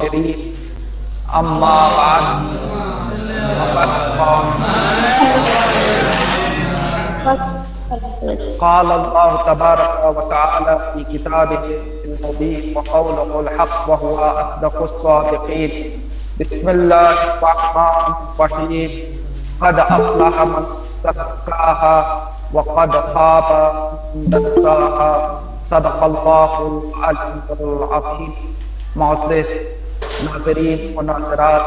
أما بعد فقد قال الله تبارك وتعالى في كتابه المبين وقوله الحق وهو أصدق الصادقين بسم الله الرحمن الرحيم قد أفلح من زكاها وقد خاب من دساها صدق الله العلي العظيم. معزز ناظرین و ناظرات،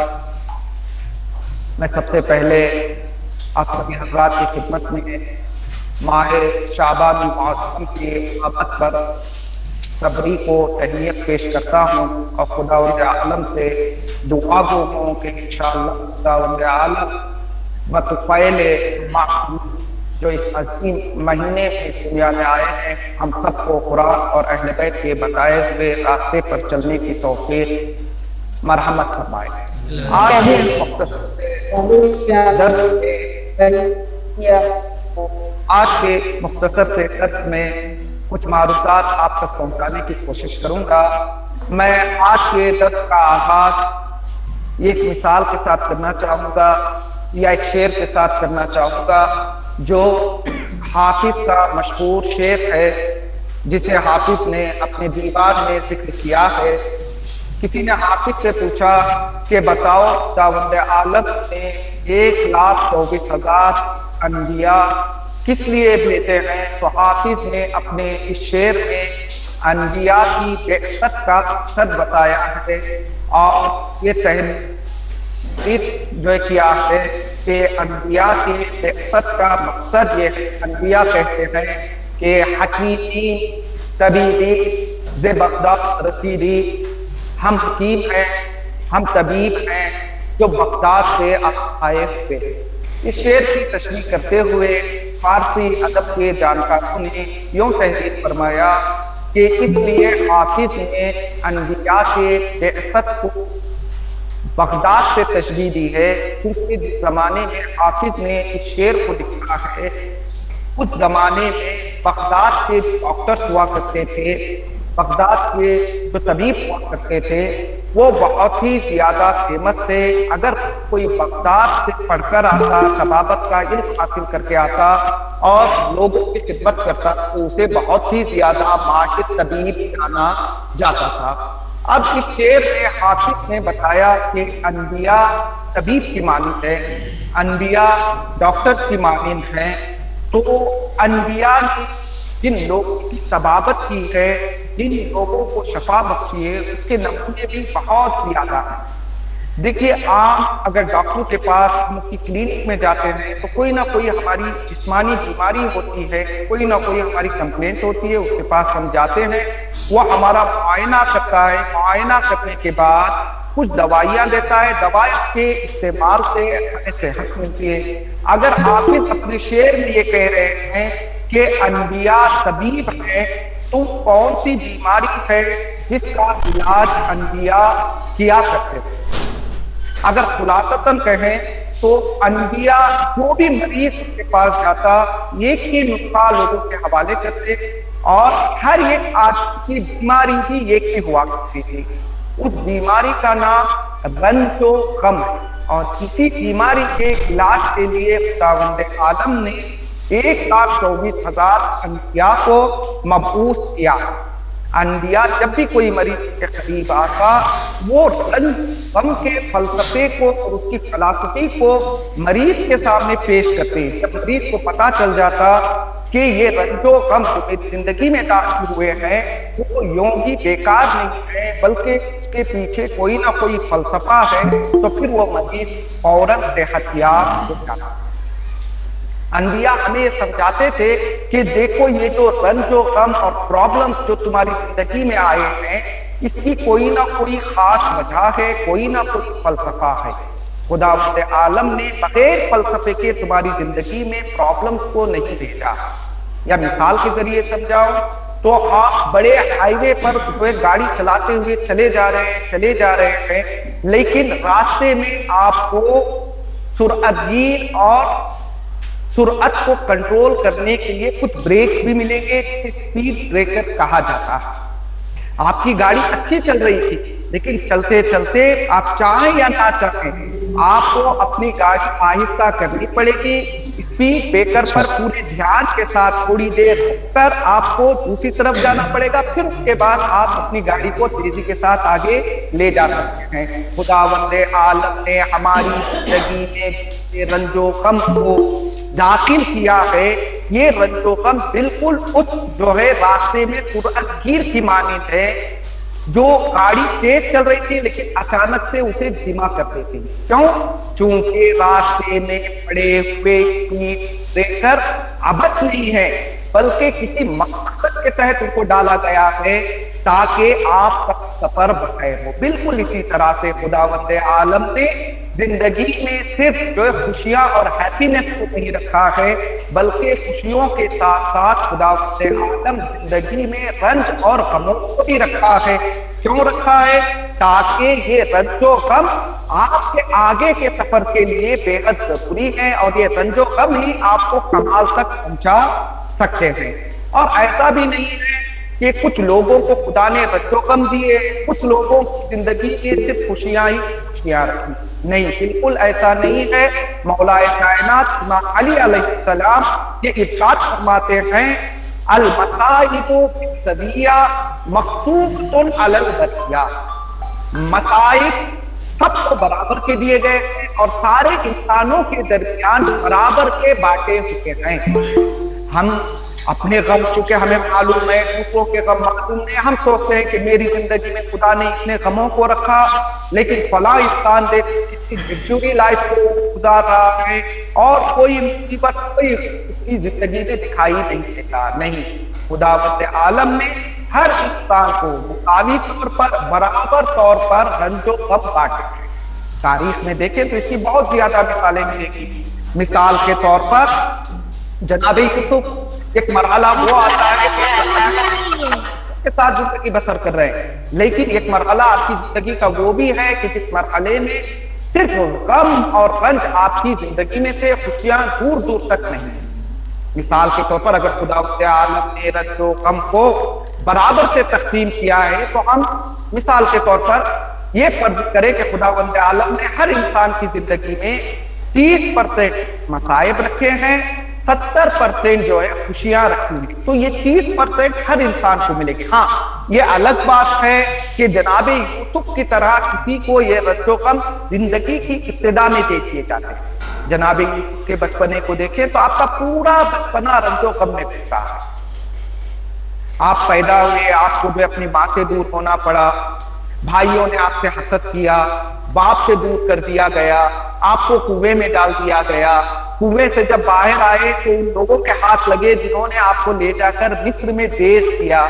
میں سب سے پہلے آپ سبھی حضرات کی خدمت میں ماہ شعبان المعظم کی آمد پر صبری کو تہنیت پیش کرتا ہوں اور خداوند عالم سے دعا گو ہوں کہ انشاءاللہ خداوند عالم بطفیل محمود جو اس عظیم مہینے میں دنیا میں آئے ہیں، ہم سب کو قرآن اور اہل بیت کے بتائے ہوئے راستے پر چلنے کی توفیق مرحمت فرمائے۔ آج کے مختصر سے درس میں کچھ معروضات آپ تک پہنچانے کی کوشش کروں گا۔ میں آج کے درس کا آغاز ایک مثال کے ساتھ کرنا چاہوں گا یا ایک شعر کے ساتھ کرنا چاہوں گا جو حافظ کا مشہور شعر ہے، جسے حافظ نے اپنے دیوان میں ذکر کیا ہے۔ کسی نے حافظ سے پوچھا کہ بتاؤ خداوند عالم نے 1,24,000 انبیاء کس لیے بھیجے ہیں؟ تو حافظ نے اپنے اس شعر میں انبیاء کی بعثت کا مقصد بتایا ہے، اور یہ تحریر جو کیا ہے کہ انبیاء کی بعثت کا مقصد یہ ہے۔ انبیاء کہتے ہیں کہ حکیمی طبیبی ز بغداد رسیدی، ہم حکیم ہیں، ہم طبیب ہیں جو بغداد سے آئے ہوئے۔ اس شعر کی تشریح کرتے ہوئے فارسی ادب کے جانکاروں نے یوں تحریر فرمایا کہ اس لیے حافظ نے انبیاء کے بعثت کو بغداد سے تشبیہ دی ہے، کیونکہ جس زمانے میں حافظ نے اس شعر کو لکھا ہے اس زمانے میں بغداد کے ڈاکٹر ہوا کرتے تھے، بغداد کے جو طبیب ہوا کرتے تھے وہ بہت ہی زیادہ فیمس تھے۔ اگر کوئی بغداد سے پڑھ کر آتا، طبابت کا علم حاصل کر کے آتا اور لوگوں کی خدمت کرتا تو اسے بہت ہی زیادہ ماہر طبیب جانا جاتا تھا۔ اب اس شعر میں حافظ نے بتایا کہ انبیاء طبیب کی مانند ہے، انبیاء ڈاکٹر کی مانند ہیں، تو انبیاء نے جن لوگوں کی طبابت کی ہے، جن لوگوں کو شفا بخشی ہے، اس کے نمونے بھی بہت زیادہ ہیں۔ دیکھیے، عام اگر ڈاکٹر کے پاس ہم کی کلینک میں جاتے ہیں تو کوئی نہ کوئی ہماری جسمانی بیماری ہوتی ہے، کوئی نہ کوئی ہماری کمپلینٹ ہوتی ہے، اس کے پاس ہم جاتے ہیں، وہ ہمارا معائنہ کرتا ہے، معائنہ کرنے کے بعد کچھ دوائیاں دیتا ہے، دوائیوں کے استعمال سے ہمیں صحت ملتی ہے۔ اگر حافظ اپنے شعر میں یہ کہہ رہے ہیں کہ انبیاء طبیب ہیں، تو کون سی بیماری ہے جس کا علاج انبیاء کیا کرتے تھے؟ اگر خلاصتاً کہیں تو انبیاء جو بھی مریض کے پاس جاتا ایک ہی نسخہ لوگوں کے حوالے کرتے، اور ہر ایک آدمی کی بیماری بھی ایک ہی ہوا کرتی تھی۔ اس بیماری کا نام رنج و غم ہے، اور اسی بیماری کے علاج کے لیے خداوند عالم نے 1,24,000 انبیاء کو مبعوث کیا۔ انبیاء جب بھی کوئی مریض کے قریب آتا وہ رنج غم کے فلسفے کو اور اس کی فلسفی کو مریض کے سامنے پیش کرتے۔ جب مریض کو پتہ چل جاتا کہ یہ رنج و غم جو میری زندگی میں داخل ہوئے ہیں وہ یوں ہی بیکار نہیں ہے، بلکہ اس کے پیچھے کوئی نہ کوئی فلسفہ ہے، تو پھر وہ مریض فوراً صحت یاب ہو جاتا۔ انبیاء ہمیں سمجھاتے تھے کہ دیکھو یہ جو رنج و غم اور پرابلمز جو تمہاری زندگی میں آئے ہیں اس کی کوئی نہ کوئی خاص وجہ ہے، کوئی نہ کوئی فلسفہ ہے۔ خداوند عالم نے بغیر فلسفے کے تمہاری زندگی میں پرابلمز کو نہیں بھیجا۔ یا مثال کے ذریعے سمجھاؤ تو آپ بڑے ہائی وے پر گاڑی چلاتے ہوئے چلے جا رہے ہیں، لیکن راستے میں آپ کو سرعت گیر اور سرعت کو کنٹرول کرنے کے لیے کچھ بریکس بھی ملیں گے، اسپیڈ بریکر کہا جاتا ہے۔ آپ کی گاڑی اچھی چل رہی تھی لیکن چلتے چلتے آپ چاہیں یا نہ چاہیں آپ کو اپنی گاڑی آہستہ کرنی پڑے گی، اسپیڈ بریکر پر پورے دھیان کے ساتھ تھوڑی دیر رک کر آپ کو دوسری طرف جانا پڑے گا، پھر اس کے بعد آپ اپنی گاڑی کو تیزی کے ساتھ آگے لے جا سکتے ہیں۔ خداوند عالم نے ہماری زندگی میں رنج و غم کو داخل کیا ہے، یہ رنج و غم بالکل اس جو ہے راستے میں سرعت گیر کی مانند ہے، جو گاڑی تیز چل رہی تھی لیکن اچانک سے اسے دھیما کر دیتی۔ کیوں؟ چونکہ راستے میں پڑے ہوئے اسپیڈ بریکر ابد نہیں ہے، بلکہ کسی مقصد کے تحت ان کو ڈالا گیا ہے تاکہ آپ کا سفر بخیر ہو۔ بالکل اسی طرح سے خداوند عالم نے زندگی میں صرف جو خوشیاں اور ہیپینس کو نہیں رکھا ہے، بلکہ خوشیوں کے ساتھ ساتھ خداوند عالم زندگی میں رنج اور غموں کو بھی رکھا ہے۔ کیوں رکھا ہے؟ تاکہ یہ رنج و غم آپ کے آگے کے سفر کے لیے بے حد ضروری ہے، اور یہ رنج و غم ہی آپ کو کمال تک پہنچا سکتے ہیں۔ اور ایسا بھی نہیں ہے کہ کچھ لوگوں کو خدا نے رنج و غم دیے، کچھ لوگوں کی زندگی میں صرف خوشیاں ہی خوشیاں رکھی، نہیں، بالکل ایسا نہیں ہے۔ مولا کائنات امام علی علیہ السلام یہ ارشاد فرماتے ہیں، المصائب بالسویہ مقصوصۃ علی البریہ، مصائب سب کو برابر کے دیے گئے ہیں اور سارے انسانوں کے درمیان برابر کے بانٹے ہوئے ہیں۔ ہم اپنے غم چونکہ ہمیں معلوم ہے، دوسروں کے غم معلوم نہیں، ہم سوچتے ہیں کہ میری زندگی میں خدا نے اتنے غموں کو رکھا، لیکن فلاں انسان دیکھ کتنی لگژری لائف کو گزار رہا ہے اور کوئی مصیبت کوئی اس کی زندگی میں دکھائی نہیں دیتا۔ نہیں، خداوند عالم نے ہر انسان کو مساوی طور پر برابر طور پر رنج و غم بانٹے ہیں۔ تاریخ میں دیکھیں تو اس کی بہت زیادہ مثالیں ملیں گی۔ مثال کے طور پر جناب یوسف، ایک مرحلہ وہ آتا ہے کہ کے ساتھ زندگی بسر کر رہے ہیں، لیکن ایک مرحلہ آپ کی زندگی کا وہ بھی ہے کہ جس مرحلے میں صرف غم اور رنج آپ کی زندگی میں سے، خوشیاں دور دور تک نہیں۔ مثال کے طور پر اگر خداوند عالم نے رنج و غم کو برابر سے تقسیم کیا ہے، تو ہم مثال کے طور پر یہ فرض کریں کہ خداوند عالم نے ہر انسان کی زندگی میں 30% مصائب رکھے ہیں، 70% جو ہے خوشیاں رکھی ہیں، تو یہ 30% ہر انسان کو ملے گی۔ ہاں، یہ الگ بات ہے کہ جناب یوسف کی طرح کسی کو یہ رنج و غم زندگی کی ابتدا میں دے دیے جاتے ہیں۔ جناب یوسف کے بچپنے کو دیکھیں تو آپ کا پورا بچپنا رنج و غم میں گزرا ہے۔ آپ پیدا ہوئے، آپ کو بھی اپنی ماں سے دور ہونا پڑا، بھائیوں نے آپ سے حسد کیا، باپ سے دور کر دیا گیا، آپ کو کنویں میں ڈال دیا گیا، کنویں سے جب باہر آئے تو ان لوگوں کے ہاتھ لگے جنہوں نے آپ کو لے جا کر مصر میں بیچ دیا،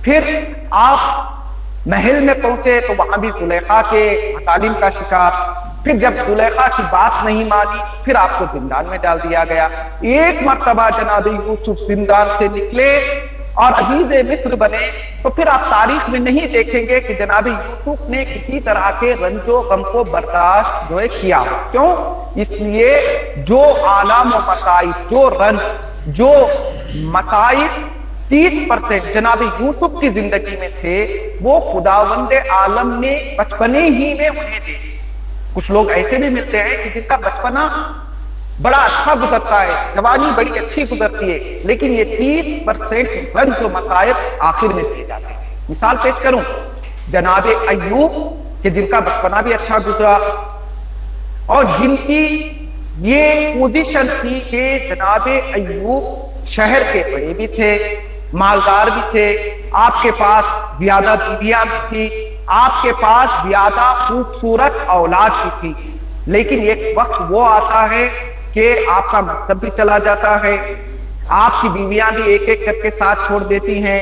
پھر آپ محل میں پہنچے تو وہاں بھی زلیخا کے مظالم کا شکار، پھر جب زلیخا کی بات نہیں مانی پھر آپ کو زندان میں ڈال دیا گیا۔ ایک مرتبہ جناب یوسف زندان سے نکلے اور عزیز مصر بنے تو پھر آپ تاریخ میں نہیں دیکھیں گے کہ جناب یوسف نے کسی طرح کے رنج و غم کو برداشت جو ہے کیا۔ کیوں؟ اس لیے جو آلام و مصائب، جو رنج، جو مصائب 30% جناب یوسف کی زندگی میں تھے، وہ خداوند عالم نے بچپنے ہی میں انہیں دے دی۔ کچھ لوگ ایسے بھی ملتے ہیں کہ جن کا بچپنا بڑا اچھا گزرتا ہے، جوانی بڑی اچھی گزرتی ہے، لیکن یہ 30% رنج و مصائب آخر میں دیے جاتے ہیں۔ مثال پیش کروں، جناب ایوب کہ جن کا بچپنا بھی اچھا گزرا اور جن کی یہ پوزیشن تھی کہ جناب ایوب شہر کے بڑے بھی تھے، مالدار بھی تھے، آپ کے پاس زیادہ بیویاں بھی تھی، آپ کے پاس زیادہ خوبصورت اولاد بھی تھی، لیکن ایک وقت وہ آتا ہے کہ آپ کا مقصد بھی چلا جاتا ہے، آپ کی بیویاں بھی ایک ایک کر کے ساتھ چھوڑ دیتی ہیں،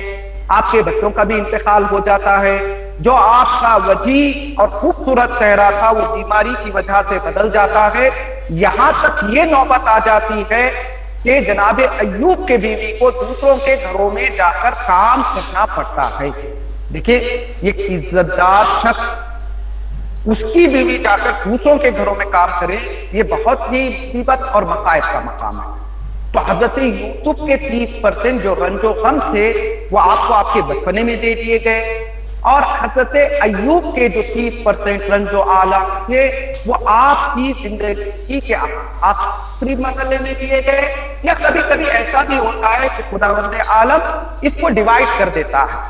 آپ کے بچوں کا بھی انتقال ہو جاتا ہے، جو آپ کا وجیح اور خوبصورت چہرہ تھا وہ بیماری کی وجہ سے بدل جاتا ہے۔ یہاں تک یہ نوبت آ جاتی ہے کہ جناب ایوب کے بیوی کو دوسروں کے گھروں میں جا کر کام کرنا پڑتا ہے۔ دیکھیں، ایک عزت دار شخص اس کی بیوی جا کر دوسروں کے گھروں میں کام کرے، یہ بہت ہی مصیبت اور مصائب کا مقام ہے۔ تو حضرت یوسف کے 30% جو رنج و غم تھے وہ آپ کو آپ کے بچپنے میں دے دیے گئے، اور حضرت ایوب کے جو 30% رنج و آلام تھے وہ آپ کی زندگی کے آخری مرحلے میں دیے گئے، یا کبھی کبھی ایسا بھی ہوتا ہے کہ خداوند عالم اس کو ڈیوائڈ کر دیتا ہے۔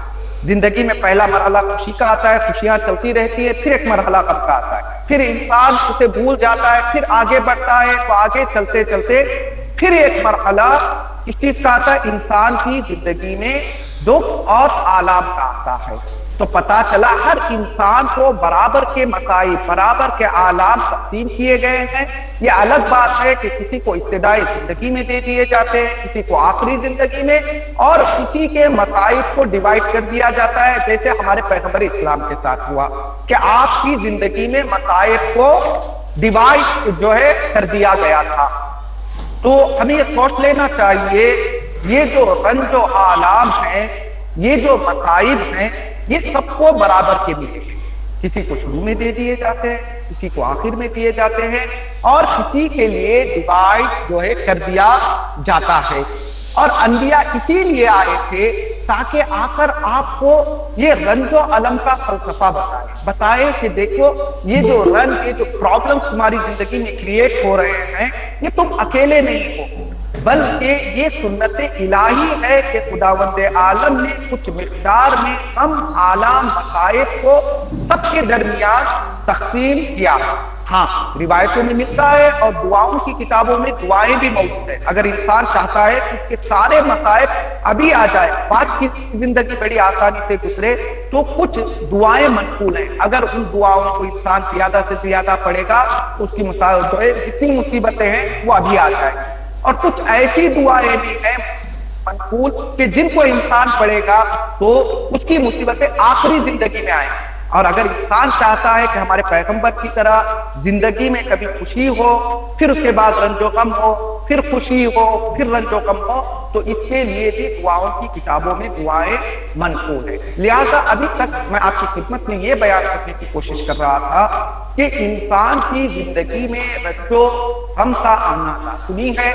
زندگی میں پہلا مرحلہ خوشی کا آتا ہے، خوشیاں چلتی رہتی ہے، پھر ایک مرحلہ غم کا آتا ہے، پھر انسان اسے بھول جاتا ہے، پھر آگے بڑھتا ہے، تو آگے چلتے چلتے پھر ایک مرحلہ اس چیز کا آتا ہے، انسان کی زندگی میں دکھ اور آلام کا آتا ہے۔ تو پتا چلا ہر انسان کو برابر کے مصائب، برابر کے آلام تقسیم کیے گئے ہیں۔ یہ الگ بات ہے کہ کسی کو ابتدائی زندگی میں دے دیے جاتے ہیں، کسی کو آخری زندگی میں، اور کسی کے مصائب کو ڈیوائڈ کر دیا جاتا ہے، جیسے ہمارے پیغمبر اسلام کے ساتھ ہوا کہ آپ کی زندگی میں مصائب کو ڈیوائڈ جو ہے کر دیا گیا تھا۔ تو ہمیں یہ سوچ لینا چاہیے یہ جو رنج و آلام ہیں، یہ جو مصائب ہیں، یہ سب کو برابر کے ملے ہیں۔ کسی کو شروع میں دے دیے جاتے ہیں، کسی کو آخر میں دیے جاتے ہیں، اور کسی کے لیے ڈیوائڈ جو ہے کر دیا جاتا ہے۔ اور انبیاء اسی لیے آئے تھے تاکہ آ کر آپ کو یہ رنج و الم کا فلسفہ بتائے کہ دیکھو یہ جو رنج، یہ جو پرابلمز تمہاری زندگی میں کریٹ ہو رہے ہیں، یہ تم اکیلے نہیں ہو، بلکہ یہ سنت الہی ہے کہ خداوند عالم نے کچھ مقدار میں ہم آلام مصائب کو سب کے درمیان تقسیم کیا۔ ہاں، روایتوں میں ملتا ہے اور دعاؤں کی کتابوں میں دعائیں بھی موجود ہیں۔ اگر انسان چاہتا ہے کہ اس کے سارے مصائب ابھی آ جائے، بعد کی زندگی بڑی آسانی سے گزرے، تو کچھ دعائیں منقول ہیں۔ اگر ان دعاؤں کو انسان زیادہ سے زیادہ پڑھے گا تو اس کی جتنی مصیبتیں ہیں وہ ابھی آ جائیں۔ اور کچھ ایسی دعائیں بھی ہیں منقول کہ جن کو انسان پڑھے گا تو اس کی مصیبتیں آخری زندگی میں آئیں۔ اور اگر انسان چاہتا ہے کہ ہمارے پیغمبر کی طرح زندگی میں کبھی خوشی ہو، پھر اس کے بعد رنج و غم ہو، پھر خوشی ہو، پھر رنج و غم ہو، تو اس کے لیے بھی دعاؤں کی کتابوں میں دعائیں منقول ہیں۔ لہذا ابھی تک میں آپ کی خدمت میں یہ بیان کرنے کی کوشش کر رہا تھا کہ انسان کی زندگی میں رنج و غم کا آنا لازمی ہے،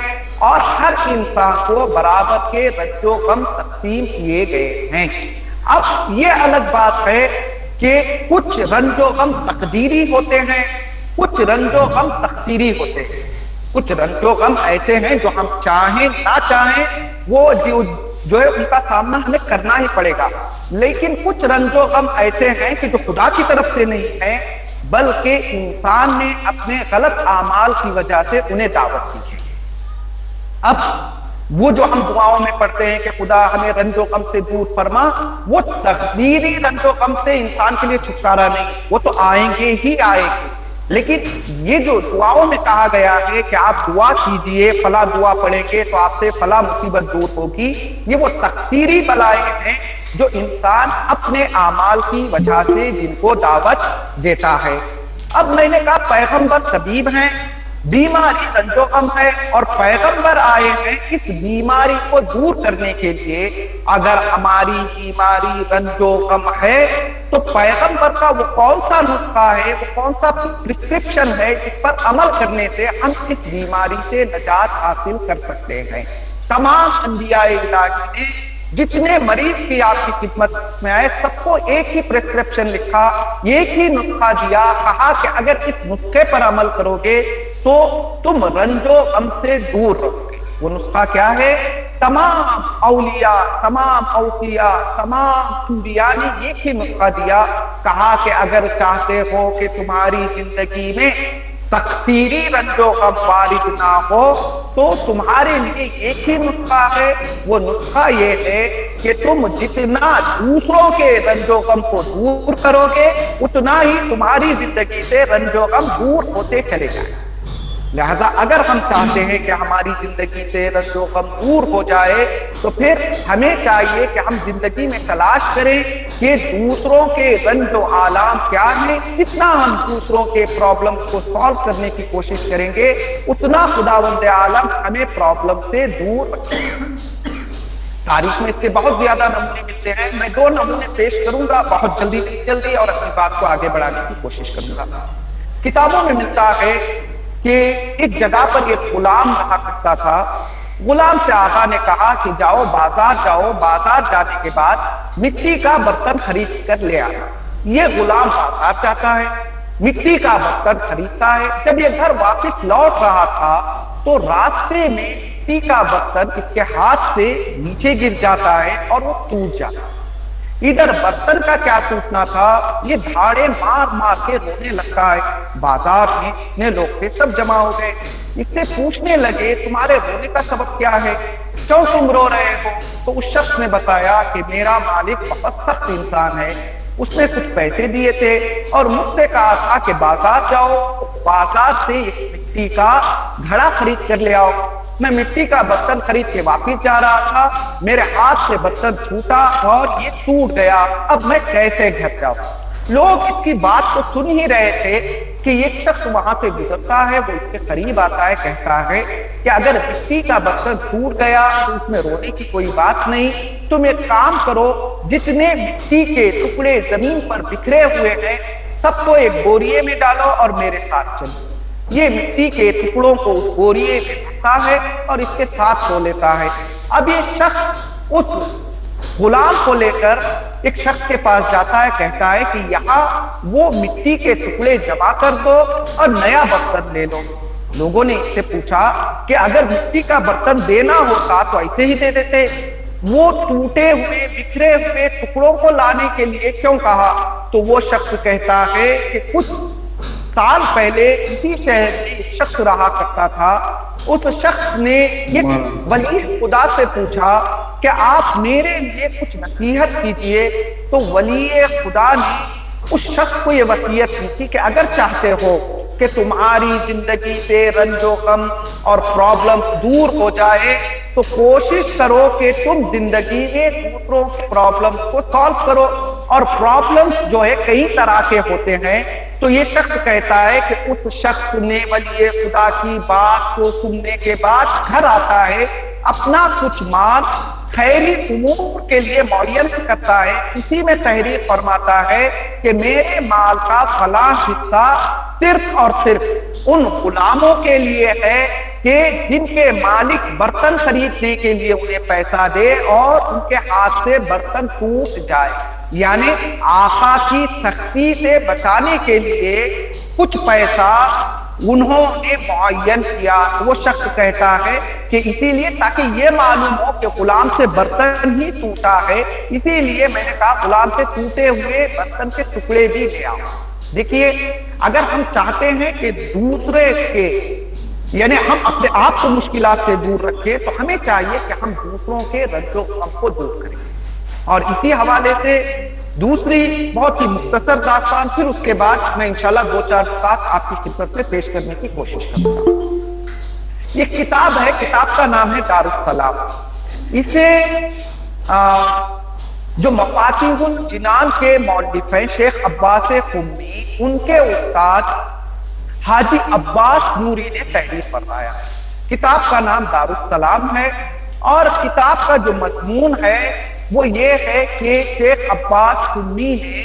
اور ہر انسان کو برابر کے رنج و غم تقسیم کیے گئے ہیں۔ اب یہ الگ بات ہے کہ کچھ رنج و غم تقدیری ہوتے ہیں، کچھ رنج و غم تقدیری ہوتے ہیں۔ کچھ رنج و غم ایسے ہیں جو ہم چاہیں نہ چاہیں وہ جو ہے ان کا سامنا ہمیں کرنا ہی پڑے گا، لیکن کچھ رنج و غم ایسے ہیں کہ جو خدا کی طرف سے نہیں ہیں، بلکہ انسان نے اپنے غلط اعمال کی وجہ سے انہیں دعوت دی ہے۔ اب وہ جو ہم دعاؤں میں پڑھتے ہیں کہ خدا ہمیں رنج و غم سے دور فرما، وہ تقدیری رنج و غم سے انسان کے لیے چھٹکارا نہیں، وہ تو آئیں گے ہی آئیں گے۔ لیکن یہ جو دعاؤں میں کہا گیا ہے کہ آپ دعا کیجئے، فلاں دعا پڑھیں گے تو آپ سے فلاں مصیبت دور ہوگی، یہ وہ تقدیری بلائیں ہیں جو انسان اپنے اعمال کی وجہ سے جن کو دعوت دیتا ہے۔ اب میں نے کہا پیغمبر طبیب ہیں، بیماری رنج و غم ہے، اور پیغمبر آئے ہیں اس بیماری کو دور کرنے کے لیے۔ اگر ہماری بیماری رنج و غم ہے تو پیغمبر کا وہ کون سا نسخہ ہے، وہ کون سا پرسکرپشن ہے جس پر عمل کرنے سے ہم اس بیماری سے نجات حاصل کر سکتے ہیں۔ تمام انبیاء الہی نے جتنے مریض کی آپ کی خدمت میں آئے سب کو ایک ہی پرسکرپشن لکھا، ایک ہی نسخہ دیا، کہا کہ اگر اس نسخے پر عمل کرو گے تو تم رنج و غم سے دور رہو گے۔ وہ نسخہ کیا ہے؟ تمام اولیاء، تمام اوصیاء، تمام انبیاء نے ایک ہی نسخہ دیا، کہا کہ اگر چاہتے ہو کہ تمہاری زندگی میں تقدیری رنج و غم وارد نہ ہو تو تمہارے لیے ایک ہی نسخہ ہے۔ وہ نسخہ یہ ہے کہ تم جتنا دوسروں کے رنج و غم کو دور کرو گے اتنا ہی تمہاری زندگی سے رنج و غم دور ہوتے چلے جائیں۔ لہذا اگر ہم چاہتے ہیں کہ ہماری زندگی سے رنج و غم دور ہو جائے تو پھر ہمیں چاہیے کہ ہم زندگی میں تلاش کریں کہ دوسروں کے رنج و آلام کیا ہیں۔ جتنا ہم دوسروں کے پرابلمز کو سالو کرنے کی کوشش کریں گے اتنا خداوند عالم ہمیں پرابلم سے دور رکھے گا۔ تاریخ میں اس کے بہت زیادہ نمونے ملتے ہیں، میں 2 نمونے پیش کروں گا بہت جلدی اور اپنی بات کو آگے بڑھانے کی کوشش کروں گا۔ کتابوں میں ملتا ہے کہ ایک جگہ پر ایک غلام رہا کرتا تھا، غلام سے آقا نے کہا کہ جاؤ بازار جانے کے بعد مٹی کا برتن خرید کر لے آنا۔ یہ غلام بازار جاتا ہے، مٹی کا برتن خریدتا ہے۔ جب یہ گھر واپس لوٹ رہا تھا تو راستے میں مٹی کا برتن اس کے ہاتھ سے نیچے گر جاتا ہے اور وہ ٹوٹ جاتا ہے۔ ادھر برتن کا کیا ٹوٹنا تھا، یہ دھاڑے مار مار کے رونے لگتا ہے۔ بازار میں اتنے لوگ تھے، سب جمع ہو گئے، اس سے پوچھنے لگے تمہارے رونے کا سبب کیا ہے، کیوں تم رو رہے ہو؟ تو اس شخص نے بتایا کہ میرا مالک بہت سخت انسان ہے، اس نے کچھ پیسے دیے تھے اور مجھ سے کہا تھا کہ بازار جاؤ، بازار سے ایک مٹی کا گھڑا خرید کر لے آؤ۔ میں مٹی کا برتن خرید کے واپس جا رہا تھا، میرے ہاتھ سے برتن چھوٹا اور یہ ٹوٹ گیا، اب میں کیسے گھر جاؤں؟ لوگ اس کی بات تو سن ہی رہے تھے کہ ایک شخص وہاں سے گزرتا ہے، وہ اس کے قریب آتا ہے، کہتا ہے کہ اگر مٹی کا برتن ٹوٹ گیا تو اس میں رونے کی کوئی بات نہیں، تم ایک کام کرو، جتنے مٹی کے ٹکڑے زمین پر بکھرے ہوئے ہیں سب کو ایک بوریے میں ڈالو اور میرے ساتھ چلو۔ یہ مٹی کے ٹکڑوں کو اس بوریے میں رکھتا ہے اور اس کے ساتھ سو لیتا ہے۔ اب یہ شخص اس غلام کو لے کر ایک شخص کے پاس جاتا ہے، کہتا ہے کہ یہاں وہ مٹی کے ٹکڑے جمع کر دو اور نیا برتن لے لو۔ لوگوں نے اس سے پوچھا کہ اگر مٹی کا برتن دینا ہوتا تو ایسے ہی دے دیتے، وہ ٹوٹے ہوئے بکھرے ہوئے ٹکڑوں کو لانے کے لیے کیوں کہا؟ تو وہ شخص کہتا ہے کہ کچھ سال پہلے اسی شہر میں ایک شخص رہا کرتا تھا، اس شخص نے یہ ولی خدا سے پوچھا کہ آپ میرے لیے کچھ نصیحت کیجئے، تو ولی خدا نے اس شخص کو یہ وصیت کی تھی کہ اگر چاہتے ہو کہ تمہاری زندگی سے رنج و غم اور پرابلم دور ہو جائے تو کوشش کرو کہ تم زندگی میں دوسروں کی پرابلمز کو سالو کرو، اور پرابلمز جو ہے کئی طرح کے ہوتے ہیں۔ تو یہ شخص کہتا ہے کہ اس شخص نے ولی خدا کی بات کو سننے کے بعد گھر آتا ہے، اپنا کچھ مال خیری امور کے لیے معین کرتا ہے، اسی میں تحریر فرماتا ہے کہ میرے مال کا فلاں حصہ صرف اور صرف ان غلاموں کے لیے ہے کہ جن کے مالک برتن خریدنے کے لیے انہیں پیسہ دے اور ان کے ہاتھ سے برتن ٹوٹ جائے، یعنی آقا کی سختی سے بچانے کے لیے کچھ پیسہ انہوں نے معین کیا۔ وہ شخص کہتا ہے کہ اسی لیے تاکہ یہ معلوم ہو کہ غلام سے برتن ہی ٹوٹا ہے، اسی لیے میں نے کہا غلام سے ٹوٹے ہوئے برتن کے ٹکڑے بھی لے آؤ۔ دیکھیے، اگر ہم چاہتے ہیں کہ دوسرے کے یعنی ہم اپنے آپ کو مشکلات سے دور رکھیں تو ہمیں چاہیے کہ ہم دوسروں کے رنج و غم کو دور کریں۔ اور اسی حوالے سے دوسری بہت ہی مختصر داستان، پھر اس کے بعد میں انشاءاللہ 2-4 بات آپ کی خدمت میں پیش کرنے کی کوشش کروں گا۔ یہ کتاب ہے، کتاب کا نام ہے دارالسلام۔ اسے جو مفاتیح الجنان کے مؤلف ہیں شیخ عباس قمی، ان کے استاد حاجی عباس نوری نے تحریر فرمایا۔ کتاب کا نام دارالسلام ہے، اور کتاب کا جو مضمون ہے وہ یہ ہے کہ شیخ عباس قمی نے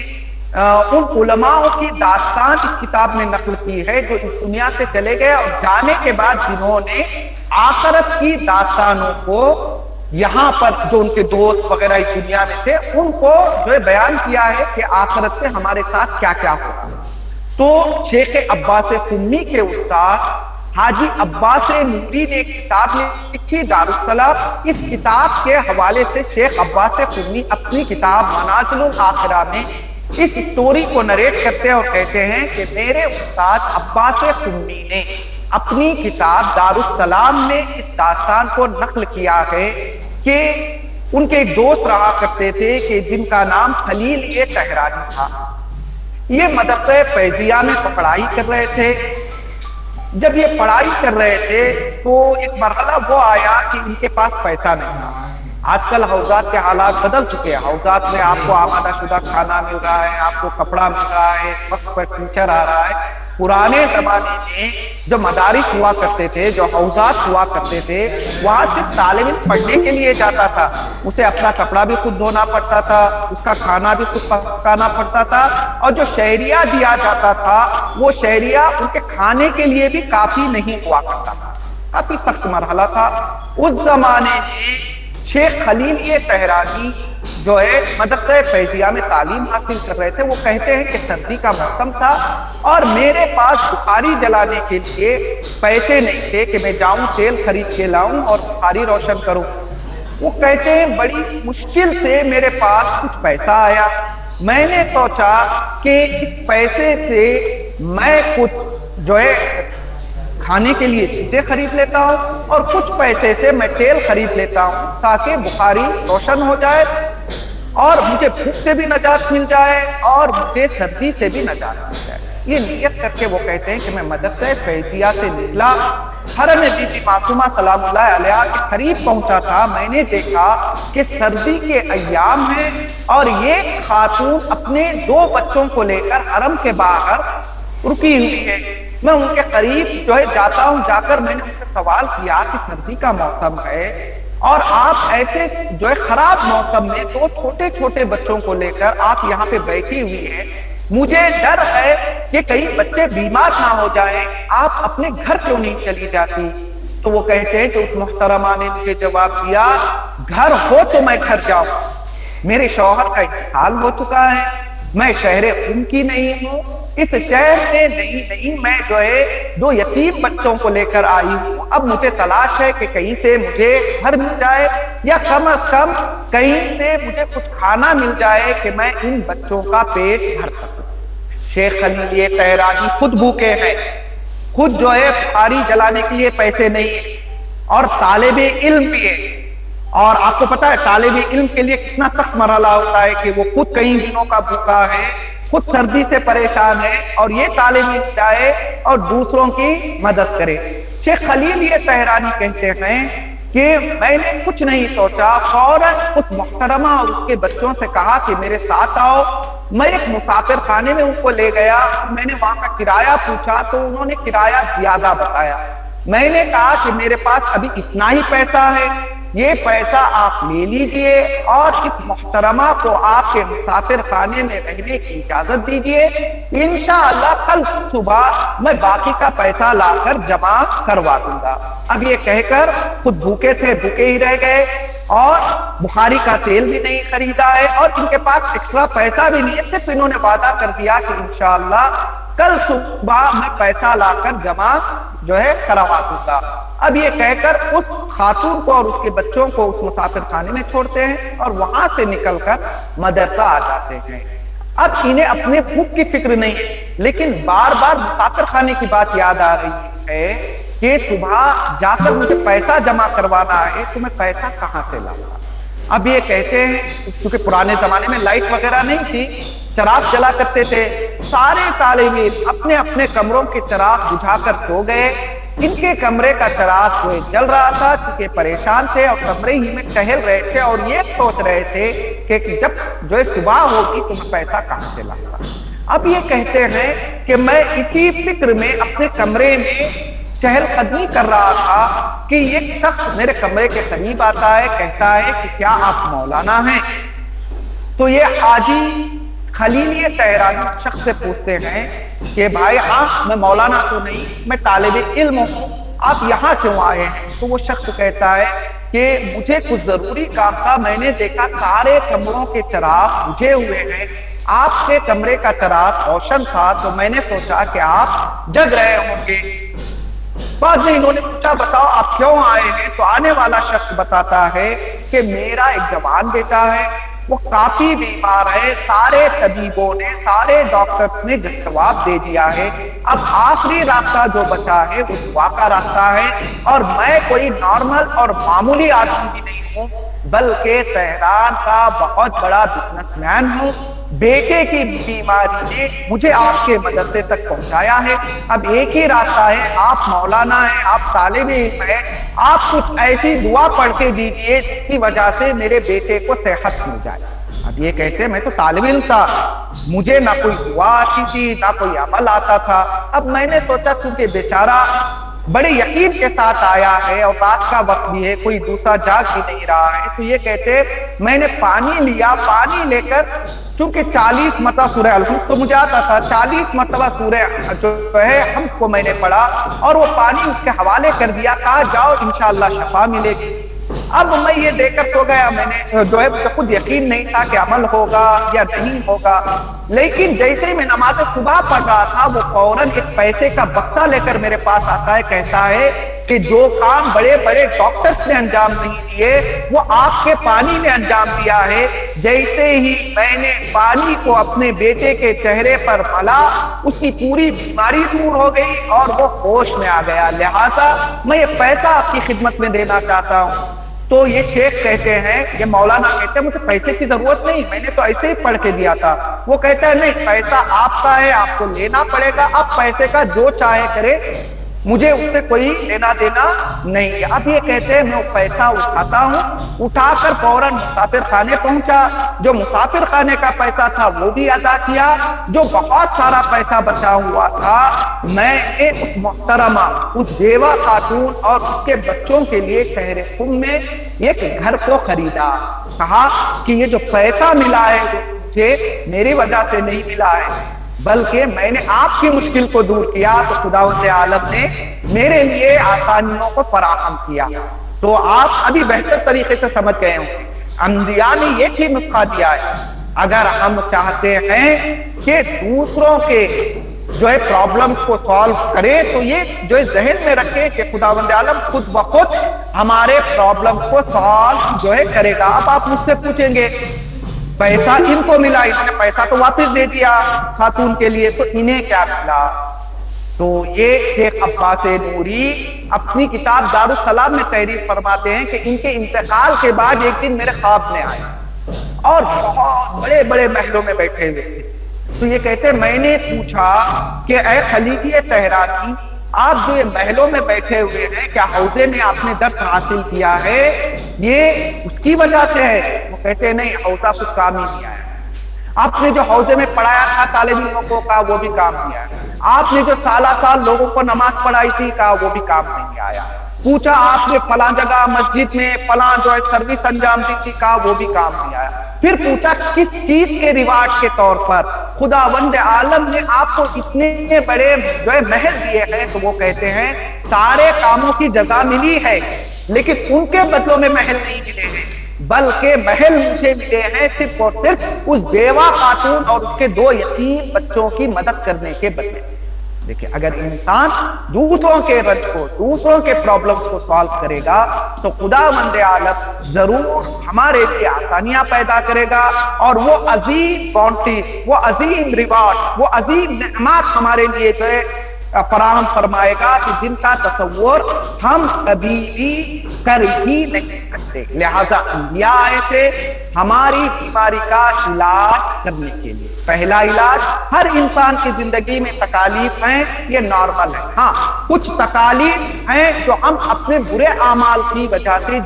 ان علماء کی داستان اس کتاب میں نقل کی ہے جو اس دنیا سے چلے گئے اور جانے کے بعد جنہوں نے آخرت کی داستانوں کو یہاں پر جو ان کے دوست وغیرہ اس دنیا میں تھے ان کو جو ہے بیان کیا ہے کہ آخرت سے ہمارے ساتھ کیا کیا ہوگا۔ تو شیخ عباس قمی کے استاد حاجی عباس نوری نے ایک کتاب لکھی دارالسلام۔ اس کتاب کے حوالے سے شیخ عباس قمی اپنی کتاب منازل الاخرہ میں اس سٹوری کو نریٹ کرتے ہیں اور کہتے ہیں کہ میرے استاد عباس قمی نے اپنی کتاب دارالسلام میں اس داستان کو نقل کیا ہے کہ ان کے ایک دوست رہا کرتے تھے کہ جن کا نام خلیل طہرانی تھا۔ یہ مدرسہ فیضیہ میں پڑھائی کر رہے تھے۔ جب یہ پڑھائی کر رہے تھے تو ایک مرحلہ وہ آیا کہ ان کے پاس پیسہ نہیں تھا۔ آج کل حوضات کے حالات بدل چکے ہیں، حوضات میں آپ کو آمادہ شدہ کھانا مل رہا ہے، آپ کو کپڑا مل رہا ہے، وقت پر ٹیچر آ رہا ہے۔ پرانے زمانے میں جو مدارس ہوا کرتے تھے، جو حوضات ہوا کرتے تھے، وہاں صرف طالب علم پڑھنے کے لیے جاتا تھا، اسے اپنا کپڑا بھی خود دھونا پڑتا تھا، اس کا کھانا بھی خود پکانا پڑتا تھا، اور جو شہریہ دیا جاتا تھا وہ شہریہ ان کے کھانے کے لیے بھی کافی نہیں ہوا کرتا تھا۔ کافی سخت مرحلہ تھا۔ اس زمانے میں شیخ خلیل طہرانی جو ہے مدرسہ فیضیہ میں تعلیم حاصل کر رہے تھے، وہ کہتے ہیں کہ سردی کا موسم تھا اور میرے پاس بخاری جلانے کے لیے پیسے نہیں تھے کہ میں جاؤں تیل خرید کے لاؤں اور بخاری روشن کروں۔ وہ کہتے ہیں بڑی مشکل سے میرے پاس کچھ پیسہ آیا، میں نے سوچا کہ اس پیسے سے میں کچھ جو ہے کھانے کے لیے چیزیں خرید لیتا ہوں اور کچھ پیسے سے میں تیل خرید لیتا ہوں تاکہ بخاری روشن ہو جائے اور مجھے بھوک سے بھی نجات مل جائے اور مجھے سردی سے بھی نجات مل جائے۔ یہ نیت کر کے وہ کہتے ہیں کہ میں مدرسہ فیضیہ سے نکلا، حرم بی بی معصومہ سلام اللہ علیہا کے قریب پہنچا تھا، میں نے دیکھا کہ سردی کے ایام ہیں اور یہ خاتون اپنے 2 بچوں کو لے کر حرم کے باہر رکی ہوئی ہے۔ میں ان کے قریب جو ہے جاتا ہوں، جا کر میں نے ان سے سوال کیا کہ سردی کا موسم ہے اور آپ ایسے جو ہے خراب موسم میں 2 چھوٹے چھوٹے بچوں کو لے کر آپ یہاں پہ بیٹھی ہوئی ہیں، مجھے ڈر ہے کہ کہیں بچے بیمار نہ ہو جائیں، آپ اپنے گھر کیوں نہیں چلی جاتی؟ تو وہ کہتے ہیں کہ اس محترمہ نے مجھے جواب دیا، گھر ہو تو میں گھر جاؤں، میرے شوہر کا انتقال ہو چکا ہے، میں شہر قم کی نہیں ہوں، اس شہر میں نہیں میں جو ہے 2 یتیم بچوں کو لے کر آئی ہوں، اب مجھے تلاش ہے کہ کہیں سے مجھے گھر مل جائے یا کم از کم کہیں سے مجھے کچھ کھانا مل جائے کہ میں ان بچوں کا پیٹ بھر سکوں۔ شیخ خلیل طہرانی خود بھوکے ہیں، خود جو ہے بخاری جلانے کے لیے پیسے نہیں ہیں اور طالب علم بھی ہے، اور آپ کو پتا ہے طالب علم کے لیے کتنا سخت مرحلہ ہوتا ہے کہ وہ خود کئی دنوں کا بھوکا ہے، خود سردی سے پریشان ہے اور یہ طالب علم جائے اور دوسروں کی مدد کرے۔ شیخ خلیل طہرانی کہتے ہیں کہ میں نے کچھ نہیں سوچا، فوراً اس محترمہ اور اس کے بچوں سے کہا کہ میرے ساتھ آؤ۔ میں ایک مسافر خانے میں ان کو لے گیا، میں نے وہاں کا کرایہ پوچھا تو انہوں نے کرایہ زیادہ بتایا۔ میں نے کہا کہ میرے پاس ابھی اتنا ہی پیسہ ہے، یہ پیسہ آپ لے لیجئے اور اس محترمہ کو آپ کے مسافر خانے میں رہنے کی اجازت دیجئے، انشاءاللہ کل صبح میں باقی کا پیسہ لا کر جمع کروا دوں گا۔ اب یہ کہہ کر خود بھوکے تھے، بھوکے ہی رہ گئے اور بخاری کا تیل بھی نہیں خریدا ہے اور ان کے پاس ایکسٹرا پیسہ بھی نہیں ہے، صرف انہوں نے وعدہ کر دیا کہ انشاءاللہ کل صبح میں پیسہ لا کر جمع جو ہے کروا دوں گا۔ اب یہ کہہ کر اس خاتون کو اور اس کے بچوں کو اس مسافر خانے میں چھوڑتے ہیں اور وہاں سے نکل کر مدرسہ آ جاتے ہیں۔ اب انہیں اپنے بھوک کی فکر نہیں ہے، لیکن بار بار مسافر خانے کی بات یاد آ رہی ہے کہ صبح جا کر مجھے پیسہ جمع کروانا ہے تو میں پیسہ کہاں سے لاؤں گا؟ اب یہ کہتے ہیں کیونکہ پرانے زمانے میں لائٹ وغیرہ نہیں تھی، چراغ جلا کرتے تھے، سارے طالب علم اپنے اپنے کمروں کے چراغ بجھا کر سو گئے۔ ان کے کمرے کا چراغ جو جل رہا تھا کیونکہ پریشان تھے اور کمرے ہی میں ٹہل رہے تھے اور یہ سوچ رہے تھے کہ جب جو ہے صبح ہوگی تو میں پیسہ کہاں سے لاؤں گا۔ اب یہ کہتے ہیں کہ میں اسی فکر میں اپنے کمرے میں چہل قدمی کر رہا تھا کہ ایک شخص میرے کمرے کے قریب آتا ہے، کہتا ہے کہ کیا آپ مولانا ہیں؟ تو یہ حاجی خلیل طہرانی شخص سے پوچھتے ہیں کہ بھائی ہاں میں مولانا تو نہیں، میں طالب علم ہوں، آپ یہاں کیوں آئے ہیں؟ تو وہ شخص کہتا ہے کہ مجھے کچھ ضروری کام تھا، میں نے دیکھا سارے کمروں کے چراغ بجھے ہوئے ہیں، آپ کے کمرے کا چراغ روشن تھا تو میں نے سوچا کہ آپ جگ رہے ہوں گے۔ بعد میں انہوں نے پوچھا بتاؤ آپ کیوں آئے ہیں؟ تو آنے والا شخص بتاتا ہے کہ میرا ایک جوان بیٹا ہے، وہ کافی بیمار ہے، سارے طبیبوں نے سارے ڈاکٹرز نے جواب دے دیا ہے، اب آخری راستہ جو بچا ہے وہ دعا کا راستہ ہے، اور میں کوئی نارمل اور معمولی آدمی بھی نہیں ہوں بلکہ تہران کا بہت بڑا بزنس مین ہوں، بیٹے کی بیماری نے مجھے آپ کے مدرسے تک پہنچایا ہے، اب ایک ہی راستہ ہے، آپ مولانا ہیں، آپ طالب علم ہیں، آپ کچھ ایسی دعا پڑھ کے دیجئے جس کی وجہ سے میرے بیٹے کو صحت مل جائے۔ اب یہ کہتے ہیں میں تو طالب علم تھا، مجھے نہ کوئی دعا آتی تھی نہ کوئی عمل آتا تھا، اب میں نے سوچا کیونکہ بیچارہ بڑے یقین کے ساتھ آیا ہے اور رات کا وقت بھی ہے، کوئی دوسرا جاگ بھی نہیں رہا ہے، تو یہ کہتے میں نے پانی لیا، پانی لے کر چونکہ 40 مرتبہ سورہ الحمد تو مجھے آتا تھا، 40 مرتبہ سورہ جو ہے حمد کو میں نے پڑھا اور وہ پانی اس کے حوالے کر دیا، کہا جاؤ انشاءاللہ شفا ملے گی۔ اب میں یہ دیکھ کر سو گیا، میں نے جو ہے خود یقین نہیں تھا کہ عمل ہوگا یا نہیں ہوگا، لیکن جیسے ہی میں نماز صبح پڑھ رہا تھا وہ فوراً ایک پیسے کا بکسا لے کر میرے پاس آتا ہے، کہتا ہے کہ جو کام بڑے بڑے ڈاکٹرز نے انجام نہیں دیے وہ آپ کے پانی نے انجام دیا ہے۔ جیسے ہی میں نے پانی کو اپنے بیٹے کے چہرے پر ملا، اس کی پوری بیماری دور ہو گئی اور وہ ہوش میں آ گیا۔ لہذا میں یہ پیسہ آپ کی خدمت میں دینا چاہتا ہوں۔ تو یہ شیخ کہتے ہیں، یہ مولانا کہتے ہیں مجھے پیسے کی ضرورت نہیں، میں نے تو ایسے ہی پڑھ کے دیا تھا۔ وہ کہتا ہے نہیں، پیسہ آپ کا ہے، آپ کو لینا پڑے گا، آپ پیسے کا جو چاہے کرے، مجھے اس سے کوئی لینا دینا نہیں ہے۔ اب یہ کہتے ہیں میں وہ پیسہ اٹھاتا ہوں، اٹھا کر فوراً مسافر خانے پہنچا، جو مسافر خانے کا پیسہ تھا وہ بھی ادا کیا، جو بہت سارا پیسہ بچا ہوا تھا میں نے اس محترمہ، اس بیوہ خاتون اور اس کے بچوں کے لیے شہر قم میں ایک گھر کو خریدا۔ کہا کہ یہ جو پیسہ ملا ہے وہ مجھے میری وجہ سے نہیں ملا ہے، بلکہ میں نے آپ کی مشکل کو دور کیا تو خداوند عالم نے میرے لیے آسانیوں کو فراہم کیا۔ تو آپ ابھی بہتر طریقے سے سمجھ گئے ہوں، انبیاء نے یہ ہی نسخہ دیا ہے۔ اگر ہم چاہتے ہیں کہ دوسروں کے جو ہے پرابلمز کو سالو کرے تو یہ جو ہے ذہن میں رکھے کہ خداوند عالم خود بخود ہمارے پرابلمز کو سالو جو ہے کرے گا۔ اب آپ مجھ سے پوچھیں گے پیسہ ان کو ملا، انہوں نے پیسہ تو واپس دے دیا خاتون کے لیے، تو انہیں کیا ملا؟ تو یہ شیخ عباس نوری اپنی کتاب دارالسلام میں تحریر فرماتے ہیں کہ ان کے انتقال کے بعد ایک دن میرے خواب میں آئے اور بہت بڑے بڑے محلوں میں بیٹھے ہوئے تھے۔ تو یہ کہتے ہیں میں نے پوچھا کہ اے خلیفہ تہرانی، آپ جو یہ محلوں میں بیٹھے ہوئے ہیں، کیا حوزے میں آپ نے درس حاصل کیا ہے؟ یہ اس کی وجہ سے ہے؟ وہ کہتے ہیں نہیں، حوزہ کچھ کام ہی نہیں آیا۔ آپ نے جو حوزے میں پڑھایا تھا طالب علموں کو، کہا وہ بھی کام نہیں آیا۔ آپ نے جو سالہ سال لوگوں کو نماز پڑھائی تھی، کہا وہ بھی کام نہیں آیا۔ پوچھا آپ نے فلاں جگہ مسجد میں فلاں جو ہے سروس انجام دی تھی، کہا وہ بھی کام نہیں آیا۔ پھر پوچھا کس چیز کے ریواج کے طور پر خداوند عالم نے آپ کو اتنے بڑے جو ہے محل دیے ہیں؟ تو وہ کہتے ہیں سارے کاموں کی جزا ملی ہے، لیکن ان کے بدلوں میں محل نہیں ملے ہیں، بلکہ محل مجھے ملے ہیں صرف اور صرف اس بیوہ خاتون اور اس کے 2 یتیم بچوں کی مدد کرنے کے بدلے۔ دیکھیں اگر انسان دوسروں کے رنج کو، دوسروں کے پرابلمز کو سالو کرے گا تو خداوند عالم ضرور ہمارے لیے آسانیاں پیدا کرے گا، اور وہ عظیم بونٹی، وہ عظیم ریوارڈ، وہ عظیم نعمات ہمارے لیے جو ہے فراہم فرمائے گا کہ جن کا تصور ہم کبھی بھی کر ہی نہیں سکتے۔ لہذا انبیاء آئے تھے ہماری بیماری کا علاج کرنے کے لیے۔ پہلا علاج، ہر انسان کی زندگی میں تکالیف ہیں، یہ نارمل ہے۔ ہاں کچھ تکالیف ہیں جو ہم اپنے برے اعمال کی وجہ سے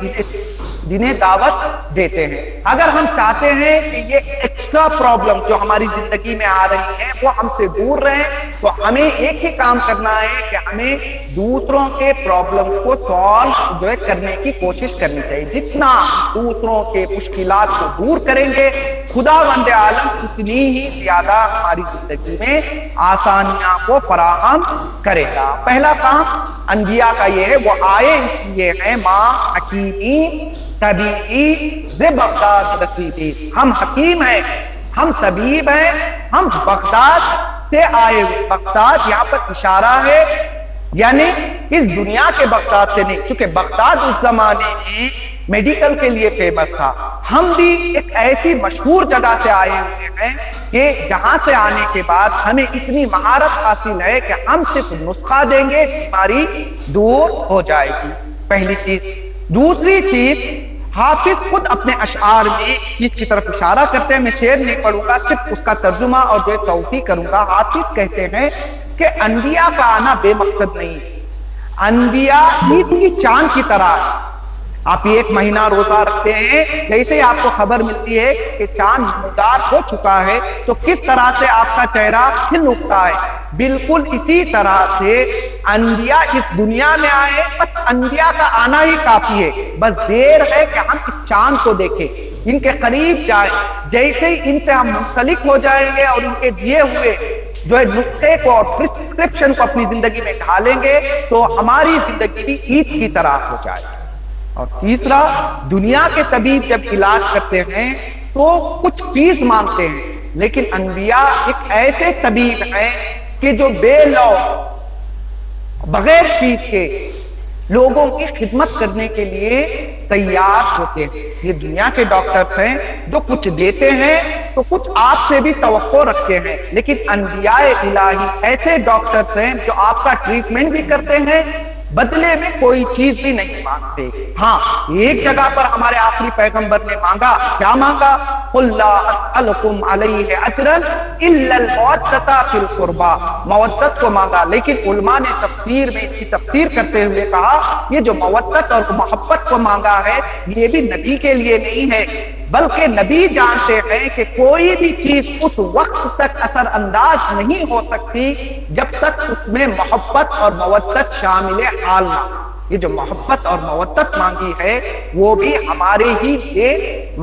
جنہیں دعوت دیتے ہیں۔ اگر ہم چاہتے ہیں کہ یہ ایکسٹرا پرابلم جو ہماری زندگی میں آ رہی ہیں وہ ہم سے دور رہیں، تو ہمیں ایک ہی کام کرنا ہے کہ ہمیں دوسروں کے پرابلم کو سالو جو ہے کرنے کی کوشش کرنی چاہیے۔ جتنا دوسروں کے مشکلات کو دور کریں گے خداوند عالم اتنی ہی زیادہ ہماری زندگی میں آسانیاں کو فراہم کرے گا۔ پہلا کام انبیاء کا یہ ہے، وہ آئے اس لیے ہیں ماں حکیمی طبیعی بغداد رسیدی، ہم حکیم ہیں، ہم طبیب ہیں، ہم بغداد سے آئے ہوئے۔ بغداد یہاں پر اشارہ ہے، یعنی اس دنیا کے بغداد سے نہیں، کیونکہ بغداد اس زمانے میں میڈیکل کے لیے فیمس تھا۔ ہم بھی ایک ایسی مشہور جگہ سے آئے ہوئے ہیں کہ جہاں سے آنے کے بعد ہمیں اتنی مہارت حاصل ہے کہ ہم صرف نسخہ دیں گے، بیماری دور ہو جائے گی۔ پہلی چیز۔ دوسری چیز، حافظ خود اپنے اشعار میں چیز کی طرف اشارہ کرتے ہیں، میں شعر نہیں پڑھوں گا، صرف اس کا ترجمہ اور جو توضیح کروں گا۔ حافظ کہتے ہیں کہ انبیاء کا آنا بے مقصد نہیں، انبیاء عید کی چاند کی طرح۔ آپ ایک مہینہ روزہ رکھتے ہیں، جیسے ہی آپ کو خبر ملتی ہے کہ چاند نمودار ہو چکا ہے تو کس طرح سے آپ کا چہرہ کھل اٹھتا ہے، بالکل اسی طرح سے انبیاء اس دنیا میں آئے، بس انبیاء کا آنا ہی کافی ہے، بس دیر ہے کہ ہم اس چاند کو دیکھیں۔ ان کے قریب جائیں، جیسے ہی ان سے ہم منسلک ہو جائیں گے اور ان کے دیے ہوئے جو ہے نسخے کو اور پرسکرپشن کو اپنی زندگی میں ڈالیں گے تو ہماری زندگی بھی عید کی طرح ہو جائے گی۔ اور تیسرا، دنیا کے طبیب جب علاج کرتے ہیں تو کچھ فیس مانگتے ہیں، لیکن انبیاء ایک ایسے طبیب ہیں کہ جو بے لوث بغیر فیس کے لوگوں کی خدمت کرنے کے لیے تیار ہوتے ہیں۔ یہ دنیا کے ڈاکٹرز ہیں جو کچھ دیتے ہیں تو کچھ آپ سے بھی توقع رکھتے ہیں، لیکن انبیاء الہی ایسے ڈاکٹرز ہیں جو آپ کا ٹریٹمنٹ بھی کرتے ہیں، بدلے میں کوئی چیز بھی نہیں مانگتے۔ ہاں، ایک جگہ پر ہمارے آخری پیغمبر نے مانگا، کیا مانگا؟ قُلْ لَا أَسْأَلُكُمْ عَلَيْهِ أَجْرًا إِلَّا الْمَوَدَّةَ فِي الْقُرْبَى، مودت کو مانگا، لیکن علماء نے تفسیر میں اس کی تفسیر کرتے ہوئے کہا یہ جو مودت اور محبت کو مانگا ہے یہ بھی نبی کے لیے نہیں ہے، بلکہ نبی جانتے ہیں کہ کوئی بھی چیز اس وقت تک اثر انداز نہیں ہو سکتی جب تک اس میں محبت اور مودت شامل حال نہ ہو۔ یہ جو محبت اور مودت مانگی ہے وہ بھی ہمارے ہی لیے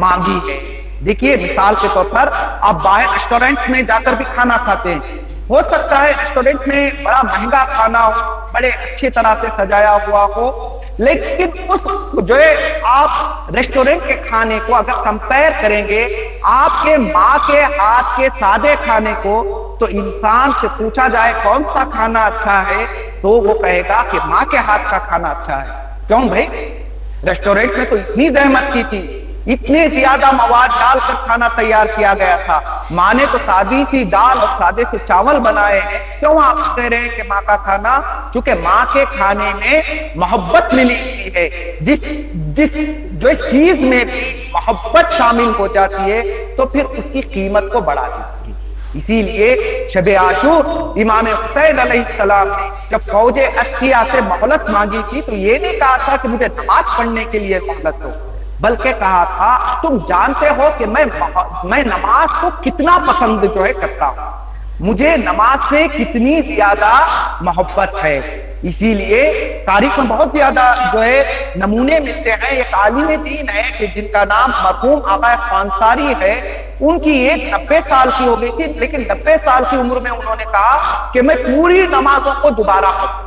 مانگی ہے۔ دیکھیے مثال کے طور پر آپ باہر ریسٹورنٹ میں جا کر بھی کھانا کھاتے ہیں، ہو سکتا ہے ریسٹورنٹ میں بڑا مہنگا کھانا ہو، بڑے اچھی طرح سے سجایا ہوا ہو، لیکن اس جو ہے آپ ریسٹورنٹ کے کھانے کو اگر کمپیئر کریں گے آپ کے ماں کے ہاتھ کے سادے کھانے کو، تو انسان سے پوچھا جائے کون سا کھانا اچھا ہے تو وہ کہے گا کہ ماں کے ہاتھ کا کھانا اچھا ہے۔ کیوں بھائی؟ ریسٹورنٹ میں تو اتنی زحمت کی تھی، اتنے زیادہ مواد ڈال کر کھانا تیار کیا گیا تھا، ماں نے تو سادی سی دال اور سادے سے چاول بنائے ہیں، کیوں آپ کہہ رہے ہیں کہ ماں کا کھانا؟ چونکہ ماں کے کھانے میں محبت ملی ہوئی ہے، جس جو چیز میں بھی محبت شامل ہو جاتی ہے تو پھر اس کی قیمت کو بڑھا دیتی ہے۔ اسی لیے شب عاشور امام حسین علیہ السلام نے جب فوج اشقیاء سے مہلت مانگی تھی تو یہ نہیں کہا تھا کہ مجھے نماز پڑھنے کے لیے مہلت دو، بلکہ کہا تھا تم جانتے ہو کہ میں نماز کو کتنا پسند جو ہے کرتا ہوں، مجھے نماز سے کتنی زیادہ محبت ہے۔ اسی لیے تاریخ میں بہت زیادہ جو ہے نمونے ملتے ہیں۔ ایک عالم دین ہے کہ جن کا نام مرحوم آقا خانساری ہے، ان کی ایج 90 سال کی ہو گئی تھی، لیکن 90 سال کی عمر میں انہوں نے کہا کہ میں پوری نمازوں کو دوبارہ پڑھوں۔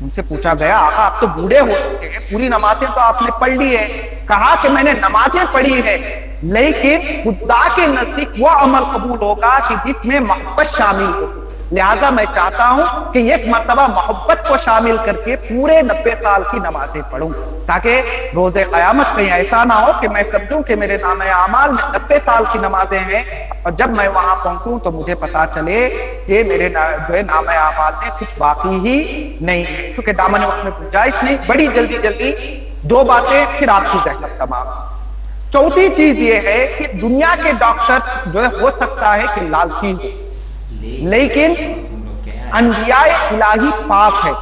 ان سے پوچھا گیا آقا آپ تو بوڑھے ہو چکے ہیں، پوری نمازیں تو آپ نے پڑھ لی ہے۔ کہا کہ میں نے نمازیں پڑھی ہے لیکن خدا کے نزدیک وہ عمل قبول ہوگا کہ جس میں محبت شامل ہو، لہذا میں چاہتا ہوں کہ ایک مرتبہ محبت کو شامل کر کے پورے 90 سال کی نمازیں پڑھوں، تاکہ روز قیامت کہیں ایسا نہ ہو کہ میں سمجھوں کہ میرے نام اعمال میں 90 سال کی نمازیں ہیں اور جب میں وہاں پہنچوں تو مجھے پتا چلے کہ میرے جو ہے نام اعمال میں کچھ باقی ہی نہیں ہے، کیونکہ دامن وقت میں گنجائش نہیں۔ بڑی جلدی دو باتیں پھر آپ کی ذہنت تمام۔ چوتھی چیز یہ ہے کہ دنیا کے ڈاکٹر جو ہے ہو سکتا ہے کہ لالچی ہو، لیکن انبیاء الہی پاک ہے،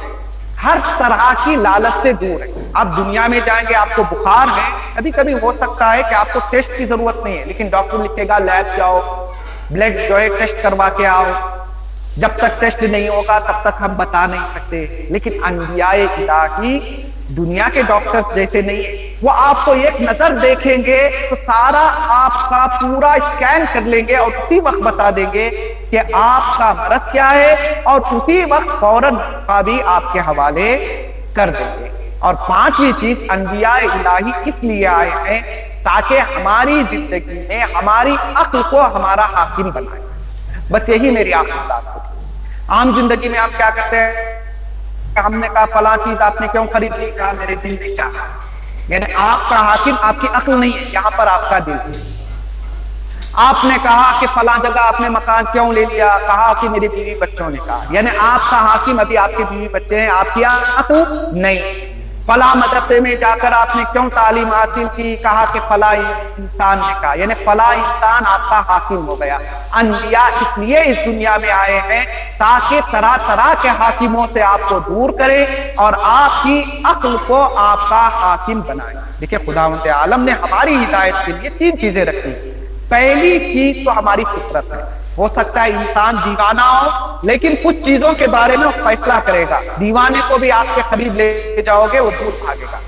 ہر طرح کی لالچ سے دور ہے۔ آپ دنیا میں جائیں گے، آپ کو بخار ہے، کبھی کبھی ہو سکتا ہے کہ آپ کو ٹیسٹ کی ضرورت نہیں ہے، لیکن ڈاکٹر لکھے گا لیب جاؤ، بلڈ جو ہے ٹیسٹ کروا کے آؤ، جب تک ٹیسٹ نہیں ہوگا تب تک ہم بتا نہیں سکتے۔ لیکن انبیاء الہی دنیا کے ڈاکٹرز جیسے نہیں ہے، وہ آپ کو ایک نظر دیکھیں گے تو سارا آپ کا پورا اسکین کر لیں گے اور اسی وقت بتا دیں گے کہ آپ کا مرض کیا ہے، اور اسی وقت فوراً کا بھی آپ کے حوالے کر دیں گے۔ اور پانچویں چیز، انبیاء الہی اس لیے آئے ہیں تاکہ ہماری زندگی میں ہماری عقل کو ہمارا حاکم بنائے۔ بس یہی میری آخری بات ہے۔ عام زندگی میں آپ کیا کرتے ہیں؟ ہم نے کہا فلاں چیز آپ نے کیوں خرید لی؟ کہا میرے دل نے چاہا۔ یعنی آپ کا حاکم آپ کی عقل نہیں ہے، یہاں پر آپ کا دل ہے۔ آپ نے کہا کہ فلاں جگہ آپ نے مکان کیوں لے لیا؟ کہا کہ میری بیوی بچوں نے کہا۔ یعنی آپ کا حاکم ابھی آپ کے بیوی بچے ہیں، آپ کی عقل نہیں۔ فلاں مدرسے میں جا کر آپ نے کیوں تعلیم حاصل کی؟ کہا کہ فلاں انسان نے کہا، یعنی فلاں انسان آپ کا حاکم ہو گیا۔ انبیاء اس لیے اس دنیا میں آئے ہیں تاکہ طرح طرح کے حاکموں سے آپ کو دور کرے اور آپ کی عقل کو آپ کا حاکم بنائے۔ دیکھیں خداوند عالم نے ہماری ہدایت کے لیے 3 چیزیں رکھی۔ پہلی چیز تو ہماری فطرت ہے۔ ہو سکتا ہے انسان دیوانہ ہو لیکن کچھ چیزوں کے بارے میں وہ فیصلہ کرے گا، دیوانے کو بھی آپ کے قریب لے جاؤ گے وہ دور بھاگے گا۔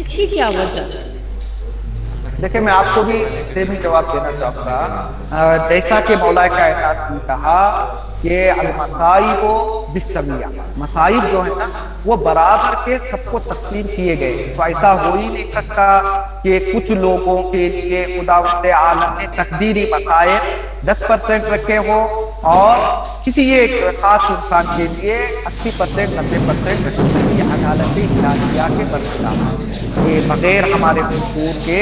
اس کی کیا وجہ ہے؟ دیکھیں میں آپ کو بھی سیم ہی جواب دینا چاہوں گا، جیسا کہ مولا کائنات نے کہا کہ المصائب بالسویہ، مصائب جو ہے نا وہ برابر کے سب کو تقسیم کیے گئے، تو ایسا ہو ہی نہیں سکتا کہ کچھ لوگوں کے لیے خداوند عالم نے تقدیری مصائب 10% رکھے ہو اور کسی ایک خاص انسان کے لیے 80% 90% رکھے. یہ عدالت الہیہ کے برخلاف ہے، یہ بغیر ہمارے دستور کے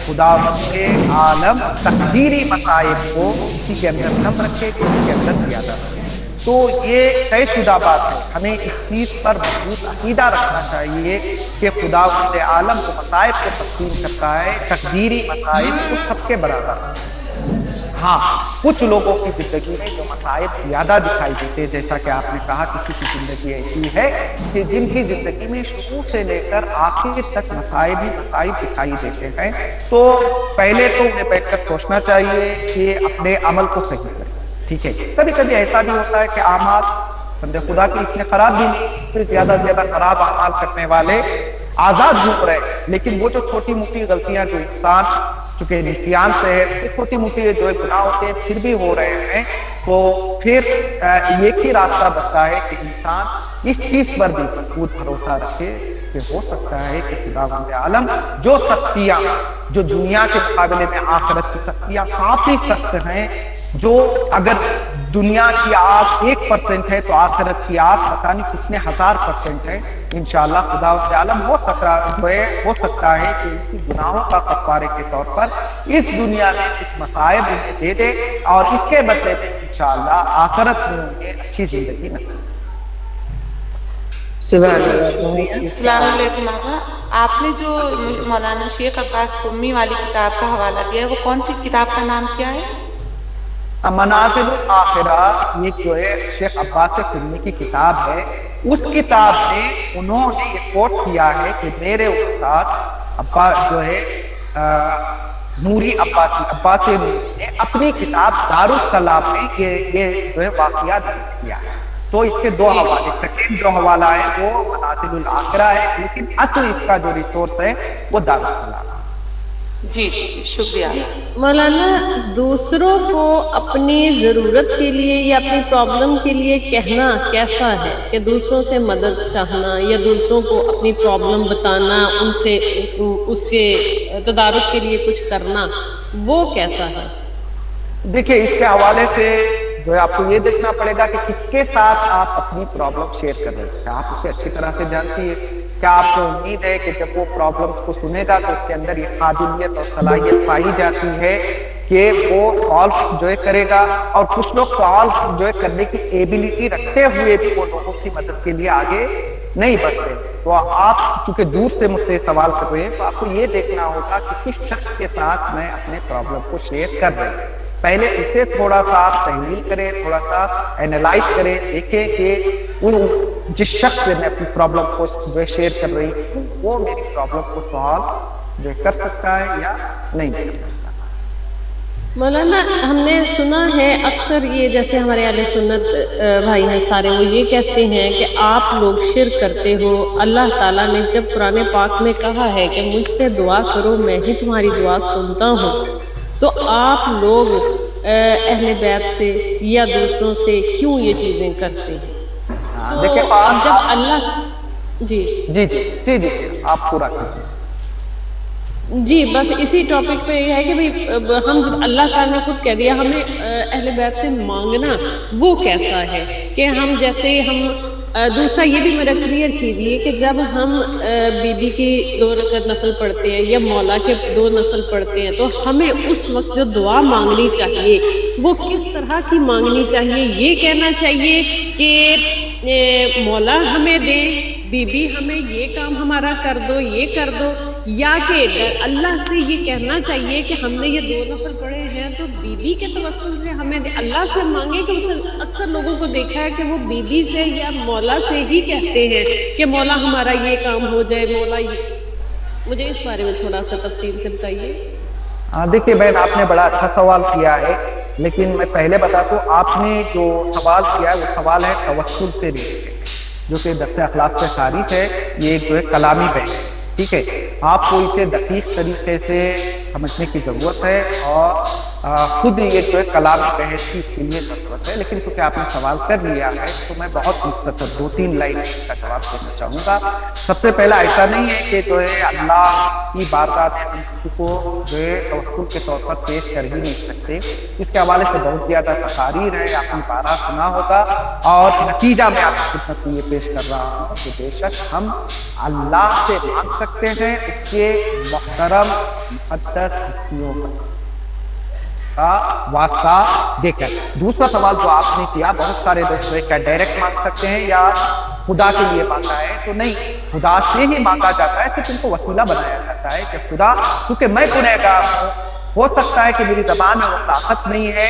خداوند عالم تقدیری مصائب کو کسی کے اندر کم رکھے کسی کے اندر زیادہ رکھے. تو یہ طے شدہ بات ہے، ہمیں اس چیز پر مضبوط عقیدہ رکھنا چاہیے کہ خداوند عالم کو مصائب کو تقسیم کرتا ہے، تقدیری مصائب کو سب کے برابر. ہاں کچھ لوگوں کی زندگی میں جو مصائب زیادہ دکھائی دیتے، جیسا کہ آپ نے کہا کسی کی زندگی ایسی ہے کہ جن کی زندگی میں شروع سے لے کر آخر تک مصائب ہی مصائب دکھائی دیتے ہیں، تو پہلے تو انہیں بیٹھ کر سوچنا چاہیے کہ اپنے عمل کو صحیح کریں. ٹھیک ہے، کبھی کبھی ایسا بھی ہوتا ہے کہ اعمال بندے خدا کی اتنے خراب بھی نہیں، پھر زیادہ سے زیادہ خراب اعمال کرنے والے آزاد گھوم رہے، لیکن وہ جو چھوٹی موٹی غلطیاں جو انسان چونکہ نسیان سے ہے، چھوٹی موٹی جو گناہ ہوتے ہیں پھر بھی ہو رہے ہیں، تو پھر ایک ہی راستہ بچتا ہے کہ انسان اس چیز پر بھی مضبوط بھروسہ رکھے کہ ہو سکتا ہے کہ خداوند عالم جو سختیاں جو دنیا کے مقابلے میں آخرت کی سختیاں کافی سخت ہیں، جو اگر دنیا کی آگ 1% ہے تو آخرت کی آگ پتہ نہیں کتنے 1000% ہے. انشاءاللہ خداوند عالم ہو سکتا ہے کہ ان کی گناہوں کا کفارے کے طور پر اس دنیا میں کچھ مصائب انہیں دے دے اور اس کے بدلے میں انشاءاللہ آخرت میں انہیں اچھی زندگی نصیب. السلام علیکم آقا، آپ نے جو مولانا شیخ عباس قمی والی کتاب کا حوالہ دیا ہے، وہ کون سی کتاب کا نام کیا ہے؟ منازل الآخرہ، یہ جو ہے شیخ عباس قمی کی کتاب ہے. اس کتاب میں انہوں نے یہ کوٹ کیا ہے کہ میرے استاد عباس جو ہے نوری عباس نوری نے اپنی کتاب دارالسلام میں یہ جو ہے واقعہ درج کیا ہے. تو اس کے دو حوالے، سیکنڈ جو حوالہ ہے وہ منازل الآخرہ ہے، لیکن اصل اس کا جو ریسورس ہے وہ دارالسلام. جی جی شکریہ. مولانا دوسروں کو اپنی ضرورت کے لیے یا اپنی پرابلم کے لیے کہنا کیسا ہے، کہ دوسروں سے مدد چاہنا یا دوسروں کو اپنی پرابلم بتانا، ان سے اس کے تدارک کے لیے کچھ کرنا، وہ کیسا ہے؟ دیکھیے اس کے حوالے سے جو ہے آپ کو یہ دیکھنا پڑے گا کہ کس کے ساتھ آپ اپنی پرابلم شیئر کر رہے ہیں. آپ اسے اچھی طرح سے جانتی ہے، کیا آپ کو امید ہے کہ جب وہ پرابلم کو سنے گا تو اس کے اندر یہ قابلیت اور صلاحیت پائی جاتی ہے کہ وہ سالو جو ہے کرے گا؟ اور کچھ لوگ سالو جو ہے کرنے کی ایبلٹی رکھتے ہوئے بھی وہ لوگوں کی مدد کے لیے آگے نہیں بڑھتے. تو آپ چونکہ دور سے مجھ سے سوال کر رہے ہیں تو آپ کو یہ دیکھنا ہوگا کہ کس شخص کے ساتھ میں اپنے پرابلم کو شیئر کر رہے ہیں. پہلے اسے تھوڑا سا آپ تحلیل کریں، تھوڑا سا اینالائز کریں، دیکھیں کہ جس شخص سے میں اپنی پرابلم کو جو شیئر کر رہی ہوں وہ میری پرابلم کو سالو جو کر سکتا ہے یا نہیں کر سکتا. مولانا ہم نے سنا ہے اکثر یہ جیسے ہمارے اہل سنت بھائی ہیں سارے، وہ یہ کہتے ہیں کہ آپ لوگ شرک کرتے ہو. اللہ تعالیٰ نے جب قرآن پاک میں کہا ہے کہ مجھ سے دعا کرو میں ہی تمہاری دعا سنتا ہوں، تو آپ لوگ اہل بیت سے یا دوسروں سے کیوں یہ چیزیں کرتے ہیں؟ دیکھیں جب اللہ جی جی جی جی جی آپ پورا کیجیے. جی بس اسی ٹاپک پہ یہ ہے کہ ہم جب اللہ تعالیٰ نے خود کہہ دیا ہمیں اہل بیت سے مانگنا، وہ کیسا ہے کہ ہم جیسے ہم دوسرا یہ بھی میرا کلیئر کیجیے کہ جب ہم بی بی کی 2 رکعت نفل پڑھتے ہیں یا مولا کے 2 نفل پڑھتے ہیں تو ہمیں اس وقت جو دعا مانگنی چاہیے وہ کس طرح کی مانگنی چاہیے؟ یہ کہنا چاہیے کہ مولا ہمیں دے، بی بی ہمیں یہ کام ہمارا کر دو، یہ کر دو، یا کہ اللہ سے یہ کہنا چاہیے کہ ہم نے یہ 2 نفل پڑھے ہیں تو بی بی کے توسل سے ہمیں اللہ سے مانگے؟ کہ اکثر لوگوں کو دیکھا ہے کہ وہ بی بی سے یا مولا سے ہی کہتے ہیں کہ مولا ہمارا یہ کام ہو جائے، مولا یہ. مجھے اس بارے میں تھوڑا سا تفصیل سے بتائیے. دیکھیے بہن آپ نے بڑا اچھا سوال کیا ہے، لیکن میں پہلے بتاتا ہوں آپ نے جو سوال کیا ہے وہ سوال ہے توسل سے ریلیٹڈ، جو کہ درس اخلاق سے خارج ہے. یہ جو ہے کلامی بحث، ٹھیک ہے، آپ کو اسے دقیق طریقے سے سمجھنے کی ضرورت ہے اور خود یہ جو ہے کلامی بحث کی اس کے لیے ضرورت ہے، لیکن کیونکہ آپ نے سوال کر لیا ہے تو میں بہت مختصر 2-3 لائن کا جواب دینا چاہوں گا۔ سب سے پہلا ایسا نہیں ہے کہ جو ہے اللہ کی بارگاہ میں ہم کسی کو جو ہے توسل کے طور پر پیش کر ہی نہیں سکتے، اس کے حوالے سے بہت زیادہ تقاریر ہے، آپ نے بارہ سنا ہوگا، اور نتیجہ میں آپ کی خدمت میں یہ پیش کر رہا ہوں کہ بے شک ہم اللہ سے مانگ سکتے ہیں اس کے محترم مقدس ہستیوں کا واسطہ دے کر۔ دوسرا سوال جو آپ نے کیا، بہت سارے لوگ کیا ڈائریکٹ مانگ سکتے ہیں یا خدا کے لیے مانگا ہے؟ تو نہیں، خدا سے ہی مانگا جاتا ہے، صرف ان کو وسیلہ بنایا جاتا ہے کہ خدا کیونکہ میں گنہگار ہوں، ہو سکتا ہے کہ میری زبان میں وہ طاقت نہیں ہے،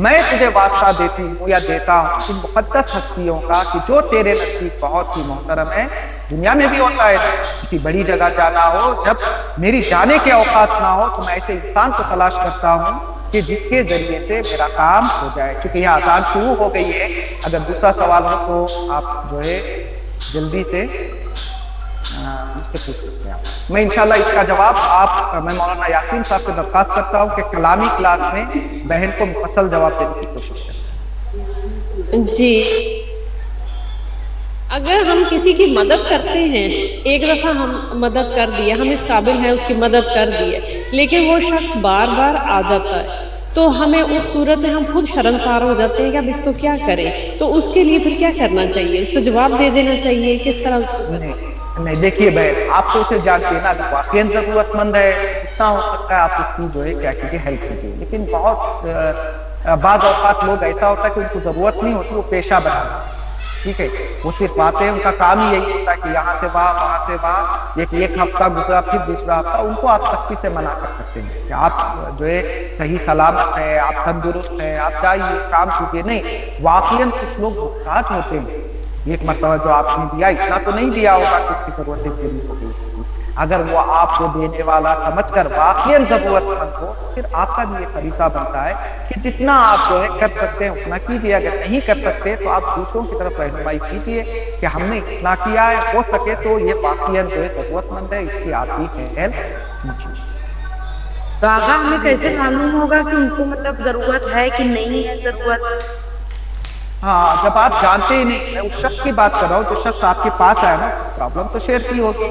میں تجھے واسطہ دیتی ہوں یا دیتا ہوں ان مقدس ہستیوں کا کہ جو تیرے نزدیک بہت ہی محترم ہے۔ دنیا میں بھی ہوتا ہے، کسی بڑی جگہ جانا ہو، جب میری جانے کے اوقات نہ ہو تو میں ایسے انسان کو تلاش کرتا ہوں کہ جس کے ذریعے سے میرا کام ہو جائے۔ چونکہ یہ آزاد شروع ہو گئی ہے، اگر دوسرا سوال ہو تو آپ جو ہے جلدی سے مجھ سے پوچھ سکتے ہیں۔ میں انشاءاللہ اس کا جواب میں مولانا یاسین صاحب سے درخواست کرتا ہوں کہ کلامی کلاس میں بہن کو مفصل جواب دینے کی کوشش کریں۔ جی، اگر ہم کسی کی مدد کرتے ہیں، ایک دفعہ ہم مدد کر دیا، ہم اس قابل ہیں اس کی مدد کر دی ہے، لیکن وہ شخص بار بار آ جاتا ہے تو ہمیں اس صورت میں ہم خود شرمسار ہو جاتے ہیں کہ اب اس کو کیا کریں، تو اس کے لیے پھر کیا کرنا چاہیے؟ اس کو جواب دے دینا چاہیے؟ کس طرح اس کو نہیں دیکھیے بہن، آپ تو اسے جانتے ہیں نا، واقعی ضرورت مند ہے، جتنا ہو سکتا ہے آپ اس کی جو ہے کیا کیجیے، ہیلپ کیجیے، لیکن بہت بعض اوقات لوگ ایسا ہوتا ہے کہ ان کو ضرورت نہیں ہوتی، وہ پیشہ بنا، ٹھیک ہے، وہ صرف آتے ہیں، ان کا کام ہی یہی ہوتا ہے کہ یہاں سے وہاں، وہاں سے وہاں، ایک ہفتہ گزرا پھر دوسرا ہفتہ، ان کو آپ سختی سے منع کر سکتے ہیں کہ آپ جو ہے صحیح سلامت ہے، آپ تندرست ہیں، آپ جائیے کام کیجیے۔ نہیں، واقعاً کچھ لوگ محتاج ہوتے ہیں، ایک مرتبہ جو آپ نے دیا اتنا تو نہیں دیا ہوگا کہ اس کی ضرورتیں پوری ہو گئی، اگر وہ آپ کو دینے والا سمجھ کر واقعاً ضرورت مند ہو، پھر آپ کا بھی یہ فریضہ بنتا ہے کہ جتنا آپ جو ہے کر سکتے ہیں اتنا کیجیے، اگر نہیں کر سکتے تو آپ دوسروں کی طرف رہنمائی کیجیے کہ ہم نے اتنا کیا ہے، ہو سکے تو یہ واقعاً جو ہے ضرورت مند ہے، اس کی آپ کی ہیلپ کیجیے۔ تو آگا ہمیں کیسے معلوم ہوگا کہ ان کو مطلب ضرورت ہے کہ نہیں ہے ضرورت؟ ہاں، جب آپ جانتے ہی نہیں، میں اس شخص کی بات کر رہا ہوں جو شخص آپ کے پاس آئے نا، پرابلم تو شیئر کی ہوگی،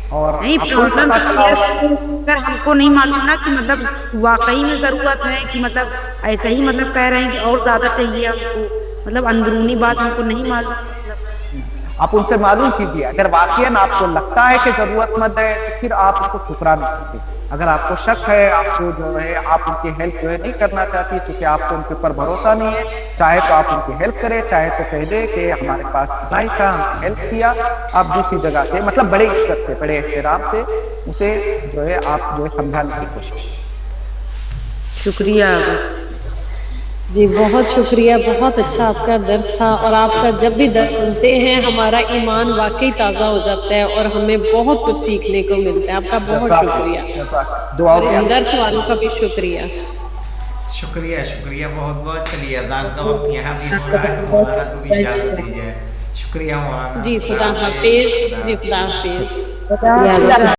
اور نہیں، پرابلم اگر ہم کو نہیں معلوم نا کہ مطلب واقعی میں ضرورت ہے کہ مطلب ایسا ہی مطلب کہہ رہے ہیں کہ اور زیادہ چاہیے ہم کو، مطلب اندرونی بات ہم کو نہیں معلوم، آپ ان سے معلوم کیجیے، اگر واقعاً آپ کو لگتا ہے کہ ضرورت مند ہے تو پھر آپ اس کو ٹھکرا نہیں سکتے۔ اگر آپ کو شک ہے، آپ کو جو ہے آپ ان کی ہیلپ جو ہے نہیں کرنا چاہتی کیونکہ آپ کو ان کے اوپر بھروسہ نہیں ہے، چاہے تو آپ ان کی ہیلپ کریں، چاہے تو کہہ دیں کہ ہمارے پاس نہیں تھا، ہم نے ہیلپ کیا، آپ دوسری جگہ سے مطلب بڑے عزت سے، بڑے احترام سے اسے جو ہے آپ جو ہے سمجھانے کی کوشش۔ شکریہ۔ جی بہت شکریہ، بہت اچھا آپ کا درس تھا، اور آپ کا جب بھی درس سنتے ہیں ہمارا ایمان واقعی تازہ ہو جاتا ہے اور ہمیں بہت کچھ سیکھنے کو ملتا ہے۔ آپ کا بہت شکریہ، اور درس والوں کا بھی شکریہ۔ شکریہ بہت بہت۔ چلیے اذان کا وقت یہاں بھی ہو رہا ہے، مولانا کو بھی اجازت دیجیے۔ شکریہ مولانا۔ جی خدا حافظ۔ جی خدا حافظ۔